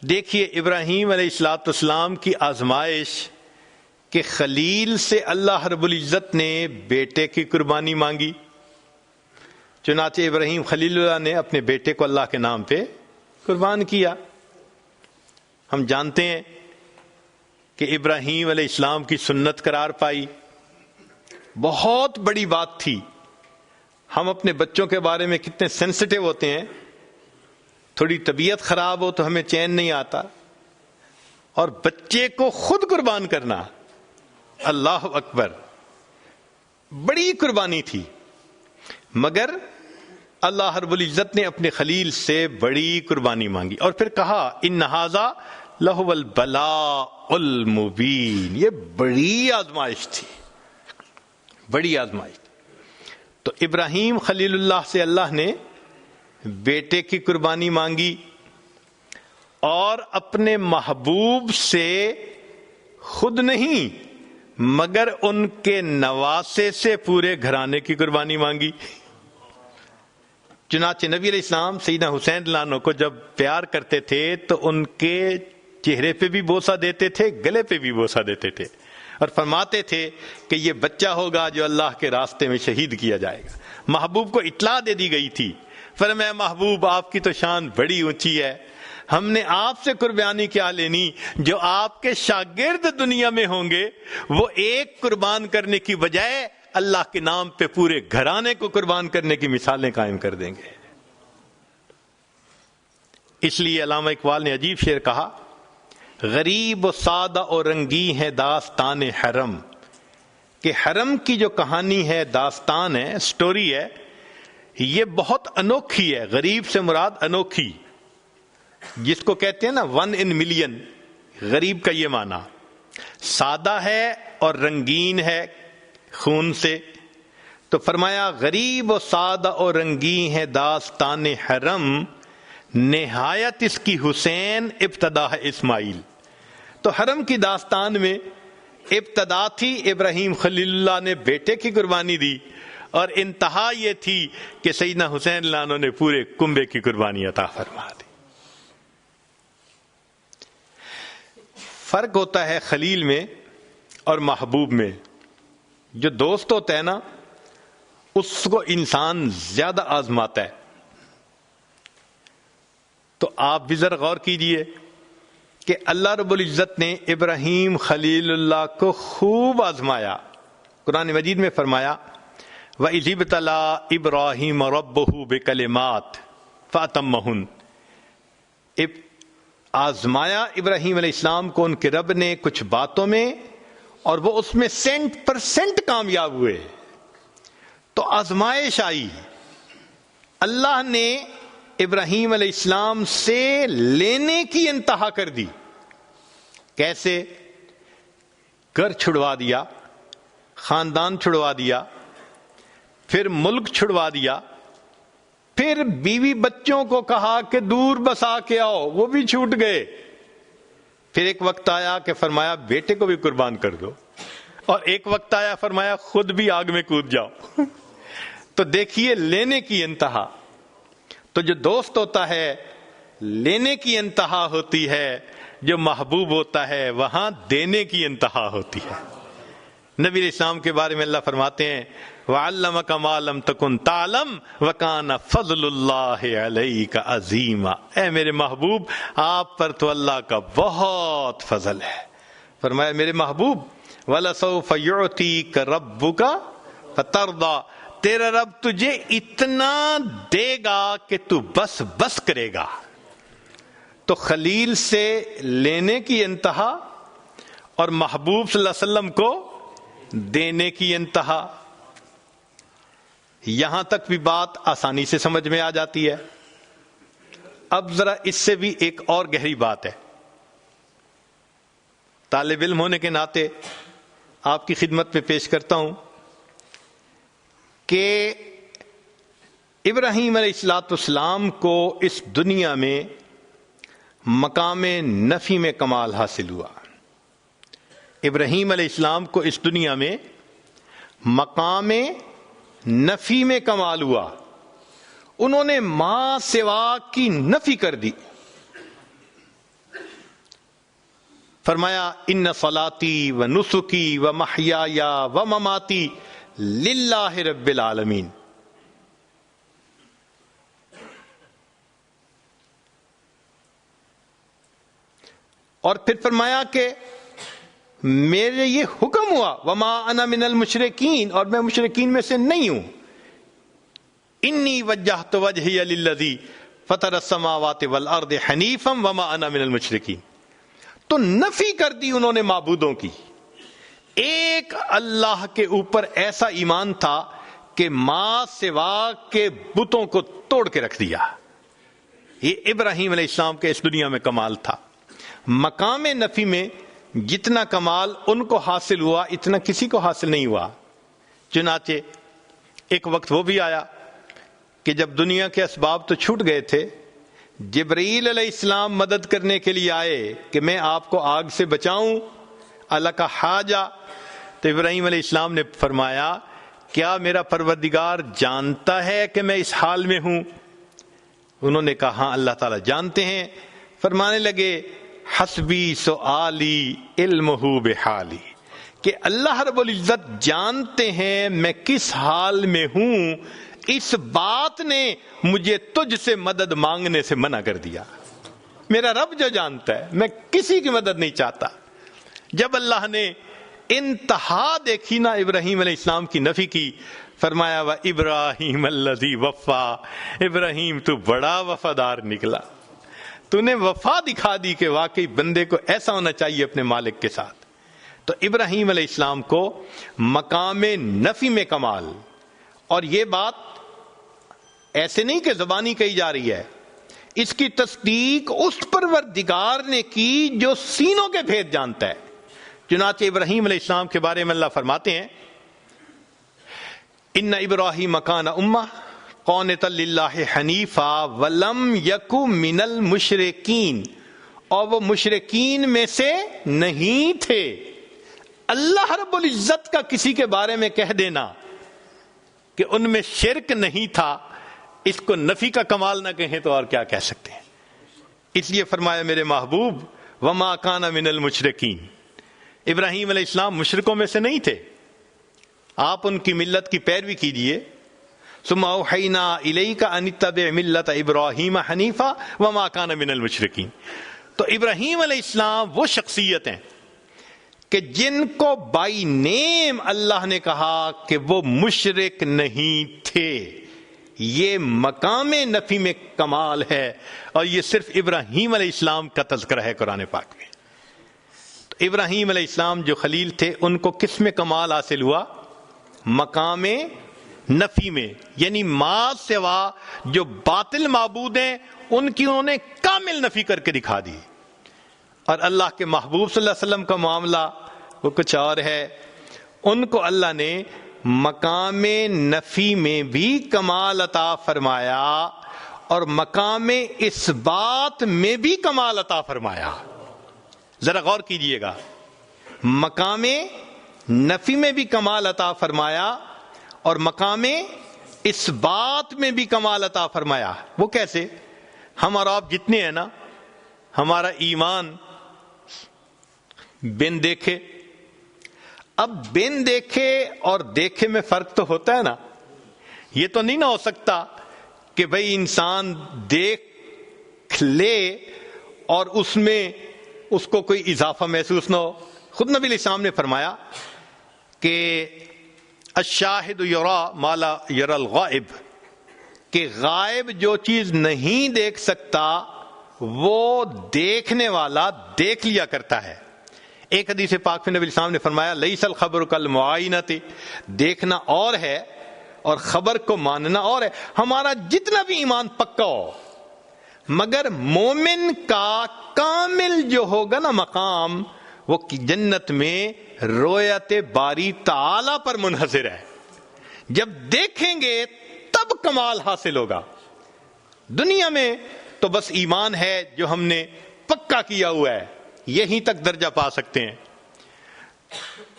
دیکھیے ابراہیم علیہ السلام کی آزمائش کہ خلیل سے اللہ رب العزت نے بیٹے کی قربانی مانگی، چنانچہ ابراہیم خلیل اللہ نے اپنے بیٹے کو اللہ کے نام پہ قربان کیا۔ ہم جانتے ہیں کہ ابراہیم علیہ السلام کی سنت قرار پائی، بہت بڑی بات تھی۔ ہم اپنے بچوں کے بارے میں کتنے سینسٹیو ہوتے ہیں، تھوڑی طبیعت خراب ہو تو ہمیں چین نہیں آتا، اور بچے کو خود قربان کرنا، اللہ اکبر، بڑی قربانی تھی۔ مگر اللہ رب العزت نے اپنے خلیل سے بڑی قربانی مانگی اور پھر کہا ان ھذا لہو البلاء المبین، یہ بڑی آزمائش تھی، بڑی آزمائش۔ تو ابراہیم خلیل اللہ سے اللہ نے بیٹے کی قربانی مانگی اور اپنے محبوب سے خود نہیں مگر ان کے نواسے سے پورے گھرانے کی قربانی مانگی۔ چنانچہ نبی علیہ السلام سیدنا حسین رضی اللہ عنہ کو جب پیار کرتے تھے تو ان کے چہرے پہ بھی بوسہ دیتے تھے، گلے پہ بھی بوسہ دیتے تھے، اور فرماتے تھے کہ یہ بچہ ہوگا جو اللہ کے راستے میں شہید کیا جائے گا۔ محبوب کو اطلاع دے دی گئی تھی، فرمایا محبوب آپ کی تو شان بڑی اونچی ہے، ہم نے آپ سے قربانی کیا لینی، جو آپ کے شاگرد دنیا میں ہوں گے وہ ایک قربان کرنے کی بجائے اللہ کے نام پہ پورے گھرانے کو قربان کرنے کی مثالیں قائم کر دیں گے۔ اس لیے علامہ اقبال نے عجیب شعر کہا غریب و سادہ اور رنگی ہے داستان حرم، کہ حرم کی جو کہانی ہے، داستان ہے، سٹوری ہے، یہ بہت انوکھی ہے۔ غریب سے مراد انوکھی، جس کو کہتے ہیں نا 1 in million، غریب کا یہ معنی۔ سادہ ہے اور رنگین ہے خون سے، تو فرمایا غریب و سادہ اور رنگی ہے داستان حرم، نہایت اس کی حسین ابتدا ہے اسماعیل۔ تو حرم کی داستان میں ابتدا تھی ابراہیم خلیل اللہ نے بیٹے کی قربانی دی، اور انتہا یہ تھی کہ سیدنا حسین لانو نے پورے کنبے کی قربانی عطا فرما دی۔ فرق ہوتا ہے خلیل میں اور محبوب میں۔ جو دوست ہوتا ہے نا اس کو انسان زیادہ آزماتا ہے۔ تو آپ بھی ذرا غور کیجئے کہ اللہ رب العزت نے ابراہیم خلیل اللہ کو خوب آزمایا۔ قرآن مجید میں فرمایا وَإِذِ ابْتَلَىٰ إِبْرَاهِيمَ رَبُّهُ بِكَلِمَاتٍ فَأَتَمَّهُنَّ، آزمایا ابراہیم علیہ السلام کو ان کے رب نے کچھ باتوں میں، اور وہ اس میں 100% کامیاب ہوئے۔ تو آزمائش آئی، اللہ نے ابراہیم علیہ السلام سے لینے کی انتہا کر دی۔ کیسے؟ گھر چھڑوا دیا، خاندان چھڑوا دیا، پھر ملک چھڑوا دیا، پھر بیوی بچوں کو کہا کہ دور بسا کے آؤ، وہ بھی چھوٹ گئے۔ پھر ایک وقت آیا کہ فرمایا بیٹے کو بھی قربان کر دو، اور ایک وقت آیا فرمایا خود بھی آگ میں کود جاؤ۔ تو دیکھیے لینے کی انتہا۔ تو جو دوست ہوتا ہے لینے کی انتہا ہوتی ہے، جو محبوب ہوتا ہے وہاں دینے کی انتہا ہوتی ہے۔ نبی علیہ السلام کے بارے میں اللہ فرماتے ہیں وَعَلَّمَكَ مَا لَمْ تَكُنْ تَعْلَمْ وَكَانَ فَضْلُ اللَّهِ عَلَيْكَ عَظِيمًا۔ اے میرے محبوب آپ پر تو اللہ کا بہت فضل ہے۔ فرمایا میرے محبوب وَلَسَوْفَ يُعْتِيكَ رَبُّكَ فَتَرْضَىٰ، تیرا رب تجھے اتنا دے گا کہ تو بس بس کرے گا۔ تو خلیل سے لینے کی انتہا اور محبوب صلی اللہ علیہ وسلم کو دینے کی انتہا۔ یہاں تک بھی بات آسانی سے سمجھ میں آ جاتی ہے۔ اب ذرا اس سے بھی ایک اور گہری بات ہے۔ طالب علم ہونے کے ناطے آپ کی خدمت میں پیش کرتا ہوں کہ ابراہیم علیہ السلام کو اس دنیا میں مقام نفی میں کمال حاصل ہوا۔ ابراہیم علیہ السلام کو اس دنیا میں مقام نفی میں کمال ہوا۔ انہوں نے ماں سوا کی نفی کر دی۔ فرمایا ان صلاتی و نسکی و محیایا و مماتی للہ رب العالمین۔ اور پھر فرمایا کہ میرے یہ حکم ہوا وما انا من المشرکین، اور میں مشرکین میں سے نہیں ہوں۔ انی وجہت وجہی للذی فطر السماوات والارض حنیفا وما انا من المشرکین۔ تو نفی کر دی انہوں نے معبودوں کی۔ ایک اللہ کے اوپر ایسا ایمان تھا کہ ماں سوا کے بتوں کو توڑ کے رکھ دیا۔ یہ ابراہیم علیہ السلام کے اس دنیا میں کمال تھا۔ مقام نفی میں جتنا کمال ان کو حاصل ہوا اتنا کسی کو حاصل نہیں ہوا۔ چنانچہ ایک وقت وہ بھی آیا کہ جب دنیا کے اسباب تو چھوٹ گئے تھے، جبرائیل علیہ السلام مدد کرنے کے لیے آئے کہ میں آپ کو آگ سے بچاؤں، اللہ کا حاجہ۔ تو ابراہیم علیہ السلام نے فرمایا کیا میرا پروردگار جانتا ہے کہ میں اس حال میں ہوں؟ انہوں نے کہا ہاں اللہ تعالیٰ جانتے ہیں۔ فرمانے لگے حسبی سؤالی علمہ بحالی، کہ اللہ رب العزت جانتے ہیں میں کس حال میں ہوں، اس بات نے مجھے تجھ سے مدد مانگنے سے منع کر دیا۔ میرا رب جو جانتا ہے، میں کسی کی مدد نہیں چاہتا۔ جب اللہ نے انتہا دیکھی نا ابراہیم علیہ السلام کی نفی کی، فرمایا وَإِبْرَاهِيمَ الَّذِي وَفَّى، ابراہیم تو بڑا وفادار نکلا، تو نے وفا دکھا دی کہ واقعی بندے کو ایسا ہونا چاہیے اپنے مالک کے ساتھ۔ تو ابراہیم علیہ السلام کو مقام نفی میں کمال، اور یہ بات ایسے نہیں کہ زبانی کہی جا رہی ہے، اس کی تصدیق اس پروردگار نے کی جو سینوں کے بھید جانتا ہے۔ چنانچہ ابراہیم علیہ السلام کے بارے میں اللہ فرماتے ہیں ان ابراہیم کان امہ قانتا للہ حنیفا ولم یک من المشرکین، اور وہ مشرکین میں سے نہیں تھے۔ اللہ رب العزت کا کسی کے بارے میں کہہ دینا کہ ان میں شرک نہیں تھا، اس کو نفی کا کمال نہ کہیں تو اور کیا کہہ سکتے ہیں۔ اس لیے فرمایا میرے محبوب وما کان من المشرکین، ابراہیم علیہ السلام مشرکوں میں سے نہیں تھے، آپ ان کی ملت کی پیروی کیجیے۔ ثم اوحینا الیک ان اتبع ملت ابراہیم حنیفا وما کان من المشرکین۔ تو ابراہیم علیہ السلام وہ شخصیت ہیں کہ جن کو بائی نیم اللہ نے کہا کہ وہ مشرک نہیں تھے۔ یہ مقام نفی میں کمال ہے، اور یہ صرف ابراہیم علیہ السلام کا تذکرہ ہے قرآن پاک میں۔ تو ابراہیم علیہ السلام جو خلیل تھے، ان کو کس میں کمال حاصل ہوا؟ مقام نفی میں، یعنی ما سوا جو باطل معبود ہیں ان کی انہوں نے کامل نفی کر کے دکھا دی۔ اور اللہ کے محبوب صلی اللہ علیہ وسلم کا معاملہ وہ کچھ اور ہے، ان کو اللہ نے مقام نفی میں بھی کمال عطا فرمایا اور مقام اس بات میں بھی کمال عطا فرمایا۔ ذرا غور کیجئے گا، مقام نفی میں بھی کمال عطا فرمایا اور مقام اس بات میں بھی کمال عطا فرمایا۔ وہ کیسے؟ ہم اور آپ جتنے ہیں نا، ہمارا ایمان بن دیکھے، اب بن دیکھے اور دیکھے میں فرق تو ہوتا ہے نا۔ یہ تو نہیں نہ ہو سکتا کہ بھئی انسان دیکھ لے اور اس میں اس کو کوئی اضافہ محسوس نہ ہو۔ خود نبی علیہ السلام نے فرمایا کہ الشاہد یرا ما لا یرا الغائب، کہ غائب جو چیز نہیں دیکھ سکتا وہ دیکھنے والا دیکھ لیا کرتا ہے۔ ایک حدیث پاک میں نبی علیہ السلام نے فرمایا لیس الخبر کالمعائنۃ، دیکھنا اور ہے اور خبر کو ماننا اور ہے۔ ہمارا جتنا بھی ایمان پکا ہو، مگر مومن کا کامل جو ہوگا نا مقام، وہ جنت میں رویت باری تعالی پر منحصر ہے۔ جب دیکھیں گے تب کمال حاصل ہوگا۔ دنیا میں تو بس ایمان ہے جو ہم نے پکا کیا ہوا ہے، یہیں تک درجہ پا سکتے ہیں۔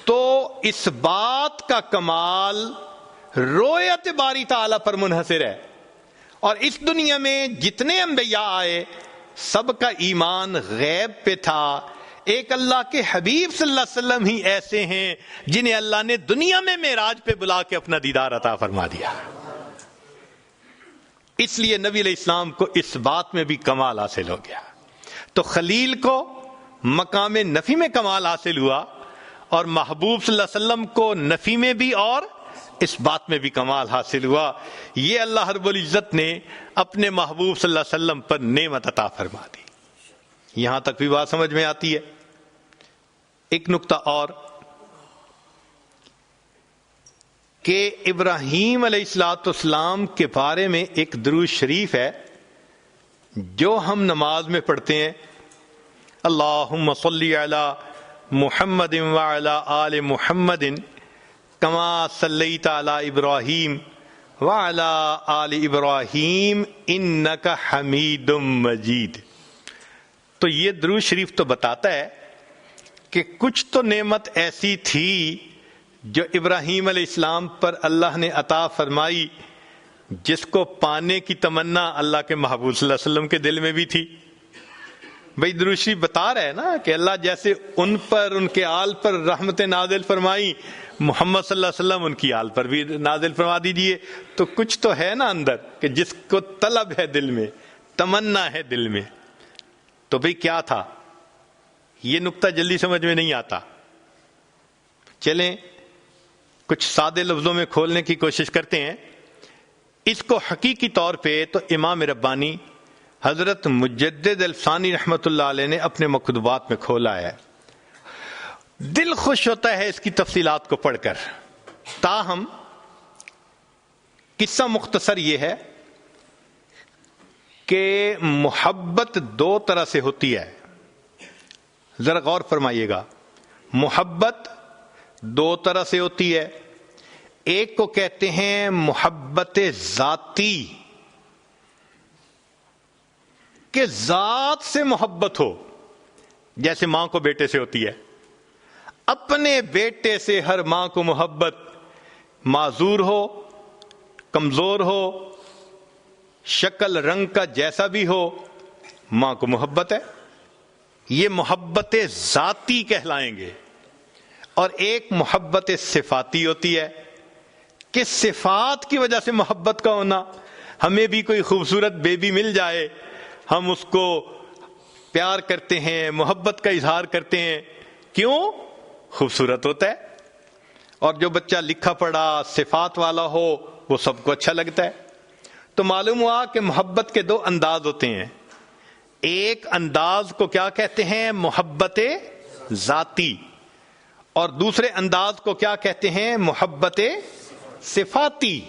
تو اس بات کا کمال رویت باری تعالی پر منحصر ہے۔ اور اس دنیا میں جتنے انبیاء آئے سب کا ایمان غیب پہ تھا۔ ایک اللہ کے حبیب صلی اللہ علیہ وسلم ہی ایسے ہیں جنہیں اللہ نے دنیا میں معراج پہ بلا کے اپنا دیدار عطا فرما دیا۔ اس لیے نبی علیہ السلام کو اس بات میں بھی کمال حاصل ہو گیا۔ تو خلیل کو مقام نفی میں کمال حاصل ہوا، اور محبوب صلی اللہ علیہ وسلم کو نفی میں بھی اور اس بات میں بھی کمال حاصل ہوا۔ یہ اللہ رب العزت نے اپنے محبوب صلی اللہ علیہ وسلم پر نعمت عطا فرما دی۔ یہاں تک بھی بات سمجھ میں آتی ہے۔ ایک نقطہ اور کہ ابراہیم علیہ الصلوۃ والسلام کے بارے میں ایک درود شریف ہے جو ہم نماز میں پڑھتے ہیں، اللہم صلی علی محمد وعلی آل محمد کما صلیت علی ابراہیم وعلی آل ابراہیم انک حمید مجید۔ تو یہ درود شریف تو بتاتا ہے کہ کچھ تو نعمت ایسی تھی جو ابراہیم علیہ السلام پر اللہ نے عطا فرمائی، جس کو پانے کی تمنا اللہ کے محبوب صلی اللہ علیہ وسلم کے دل میں بھی تھی۔ بھئی درود شریف بتا رہے ہیں نا کہ اللہ جیسے ان پر، ان کے آل پر رحمت نازل فرمائی، محمد صلی اللہ علیہ وسلم ان کی آل پر بھی نازل فرما دیجئے۔ تو کچھ تو ہے نا اندر کہ جس کو طلب ہے دل میں، تمنا ہے دل میں۔ تو بھئی کیا تھا؟ یہ نقطہ جلدی سمجھ میں نہیں آتا۔ چلیں کچھ سادے لفظوں میں کھولنے کی کوشش کرتے ہیں۔ اس کو حقیقی طور پہ تو امام ربانی حضرت مجدد الفسانی رحمۃ اللہ علیہ نے اپنے مکتوبات میں کھولا ہے۔ دل خوش ہوتا ہے اس کی تفصیلات کو پڑھ کر۔ تاہم قصہ مختصر یہ ہے کہ محبت دو طرح سے ہوتی ہے۔ ذرا غور فرمائیے گا، محبت دو طرح سے ہوتی ہے۔ ایک کو کہتے ہیں محبت ذاتی، کہ ذات سے محبت ہو، جیسے ماں کو بیٹے سے ہوتی ہے. اپنے بیٹے سے ہر ماں کو محبت، معذور ہو، کمزور ہو، شکل رنگ کا جیسا بھی ہو، ماں کو محبت ہے. یہ محبت ذاتی کہلائیں گے. اور ایک محبت صفاتی ہوتی ہے کہ صفات کی وجہ سے محبت کا ہونا. ہمیں بھی کوئی خوبصورت بیبی مل جائے، ہم اس کو پیار کرتے ہیں، محبت کا اظہار کرتے ہیں. کیوں؟ خوبصورت ہوتا ہے. اور جو بچہ لکھا پڑھا صفات والا ہو وہ سب کو اچھا لگتا ہے. تو معلوم ہوا کہ محبت کے دو انداز ہوتے ہیں. ایک انداز کو کیا کہتے ہیں؟ محبت ذاتی. اور دوسرے انداز کو کیا کہتے ہیں؟ محبت صفاتی.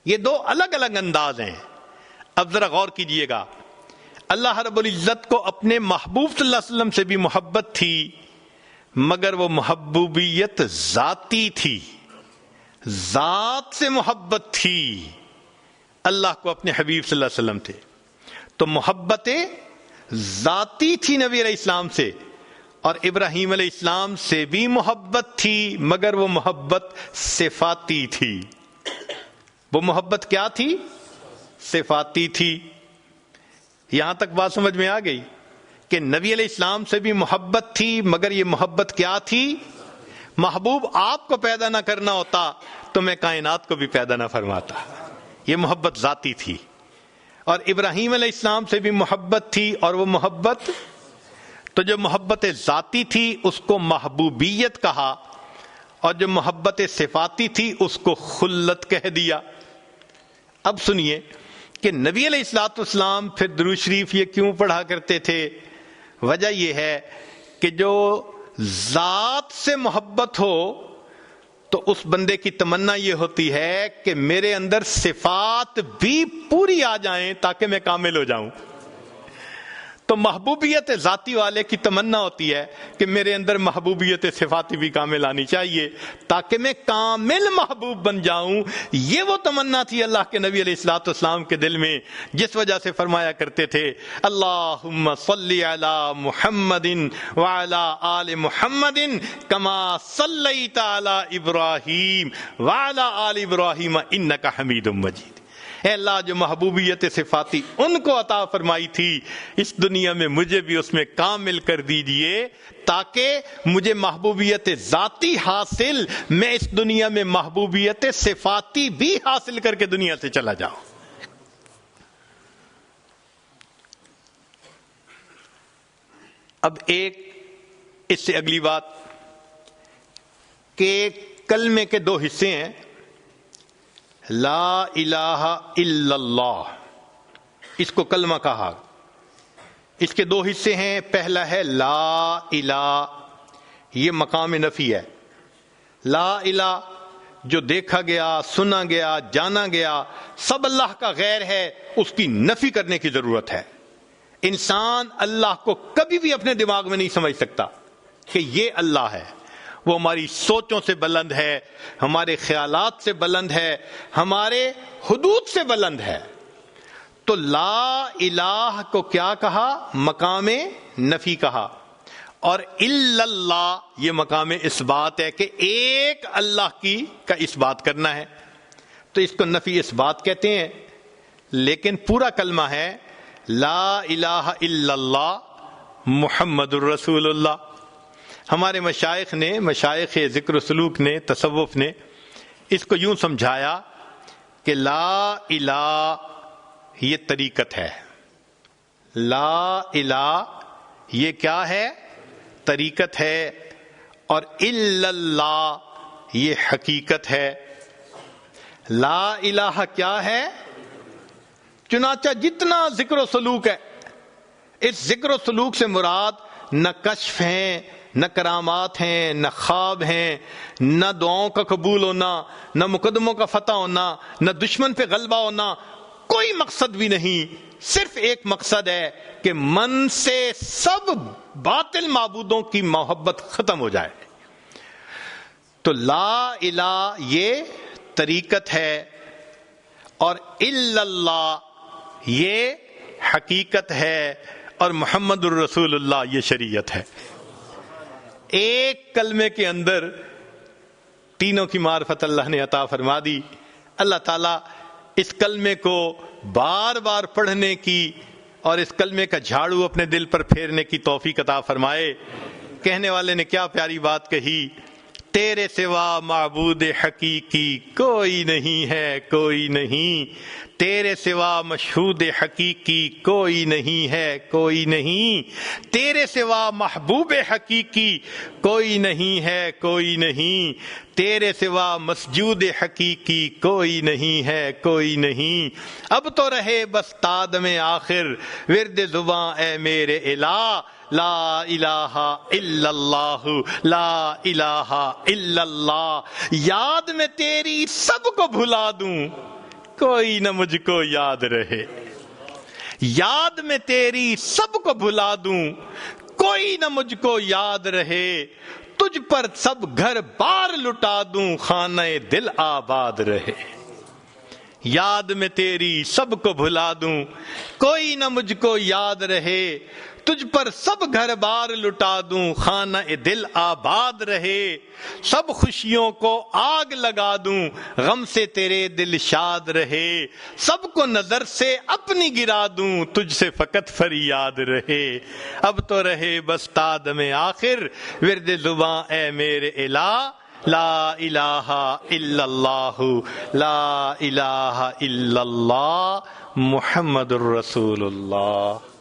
یہ دو الگ الگ انداز ہیں. اب ذرا غور کیجئے گا، اللہ رب العزت کو اپنے محبوب صلی اللہ علیہ وسلم سے بھی محبت تھی، مگر وہ محبوبیت ذاتی تھی، ذات سے محبت تھی. اللہ کو اپنے حبیب صلی اللہ علیہ وسلم تھے تو محبت ذاتی تھی نبی علیہ السلام سے. اور ابراہیم علیہ السلام سے بھی محبت تھی، مگر وہ محبت صفاتی تھی. وہ محبت کیا تھی؟ صفاتی تھی. یہاں تک بات سمجھ میں آ گئی کہ نبی علیہ السلام سے بھی محبت تھی، مگر یہ محبت کیا تھی؟ محبوب آپ کو پیدا نہ کرنا ہوتا تو میں کائنات کو بھی پیدا نہ فرماتا. یہ محبت ذاتی تھی. اور ابراہیم علیہ السلام سے بھی محبت تھی، اور وہ محبت، تو جو محبت ذاتی تھی اس کو محبوبیت کہا، اور جو محبت صفاتی تھی اس کو خلت کہہ دیا. اب سنیے کہ نبی علیہ الصلوۃ والسلام پھر درود شریف یہ کیوں پڑھا کرتے تھے؟ وجہ یہ ہے کہ جو ذات سے محبت ہو تو اس بندے کی تمنا یہ ہوتی ہے کہ میرے اندر صفات بھی پوری آ جائیں تاکہ میں کامل ہو جاؤں. تو محبوبیت ذاتی والے کی تمنا ہوتی ہے کہ میرے اندر محبوبیت صفاتی بھی کامل آنی چاہیے تاکہ میں کامل محبوب بن جاؤں. یہ وہ تمنا تھی اللہ کے نبی علیہ الصلوۃ والسلام کے دل میں، جس وجہ سے فرمایا کرتے تھے اللہم صلی علی محمد وعلی آل محمد کما صلیت علی ابراہیم وعلی آل ابراہیم انک حمید مجید. اے اللہ، جو محبوبیت صفاتی ان کو عطا فرمائی تھی، اس دنیا میں مجھے بھی اس میں کامل کر دیجئے تاکہ مجھے محبوبیت ذاتی حاصل، میں اس دنیا میں محبوبیت صفاتی بھی حاصل کر کے دنیا سے چلا جاؤں. اب ایک اس سے اگلی بات کہ کلمے کے دو حصے ہیں، لا الہ الا اللہ، اس کو کلمہ کہا. اس کے دو حصے ہیں. پہلا ہے لا الہ، یہ مقام نفی ہے. لا الہ جو دیکھا گیا، سنا گیا، جانا گیا سب اللہ کا غیر ہے، اس کی نفی کرنے کی ضرورت ہے. انسان اللہ کو کبھی بھی اپنے دماغ میں نہیں سمجھ سکتا کہ یہ اللہ ہے. وہ ہماری سوچوں سے بلند ہے، ہمارے خیالات سے بلند ہے، ہمارے حدود سے بلند ہے. تو لا الہ کو کیا کہا؟ مقام نفی کہا. اور الا اللہ یہ مقام اثبات ہے کہ ایک اللہ کی کا اثبات کرنا ہے. تو اس کو نفی اثبات کہتے ہیں. لیکن پورا کلمہ ہے لا الہ الا اللہ محمد الرسول اللہ. ہمارے مشائخ نے، مشائخ ذکر و سلوک نے، تصوف نے اس کو یوں سمجھایا کہ لا الہ یہ طریقت ہے. لا الہ یہ کیا ہے؟ طریقت ہے. اور الا اللہ یہ حقیقت ہے. لا الہ کیا ہے؟ چنانچہ جتنا ذکر و سلوک ہے، اس ذکر و سلوک سے مراد نہ کشف ہیں، نہ کرامات ہیں، نہ خواب ہیں، نہ دعاؤں کا قبول ہونا، نہ مقدموں کا فتح ہونا، نہ دشمن پہ غلبہ ہونا، کوئی مقصد بھی نہیں. صرف ایک مقصد ہے کہ من سے سب باطل معبودوں کی محبت ختم ہو جائے. تو لا الہ یہ طریقت ہے اور الا اللہ یہ حقیقت ہے اور محمد الرسول اللہ یہ شریعت ہے. ایک کلمے کے اندر تینوں کی معرفت اللہ نے عطا فرما دی. اللہ تعالیٰ اس کلمے کو بار بار پڑھنے کی اور اس کلمے کا جھاڑو اپنے دل پر پھیرنے کی توفیق عطا فرمائے. کہنے والے نے کیا پیاری بات کہی, تیرے سوا معبود حقیقی کوئی نہیں ہے, کوئی نہیں. تیرے سوا مشہود حقیقی کوئی نہیں ہے, کوئی نہیں. تیرے سوا محبوب حقیقی کوئی نہیں ہے, کوئی نہیں. تیرے سوا مسجود حقیقی کوئی نہیں ہے, کوئی نہیں. اب تو رہے بس تادم آخر ورد زباں اے میرے الہ, لا الہ الا اللہ, لا الہ الا اللہ. یاد میں تیری سب کو بھلا دوں کوئی نہ مجھ کو یاد رہے. یاد میں تیری سب کو بھلا دوں کوئی نہ مجھ کو یاد رہے. تجھ پر سب گھر بار لٹا دوں خانہ دل آباد رہے. یاد میں تیری سب کو بھلا دوں کوئی نہ مجھ کو یاد رہے. تجھ پر سب گھر بار لٹا دوں خانہ دل آباد رہے. سب خوشیوں کو آگ لگا دوں غم سے تیرے دل شاد رہے. سب کو نظر سے اپنی گرا دوں تجھ سے فقط فریاد رہے. اب تو رہے بس تادم آخر ورد زباں اے میرے الہ, لا الہ الا اللہ, لا الہ الا اللہ محمد الرسول اللہ.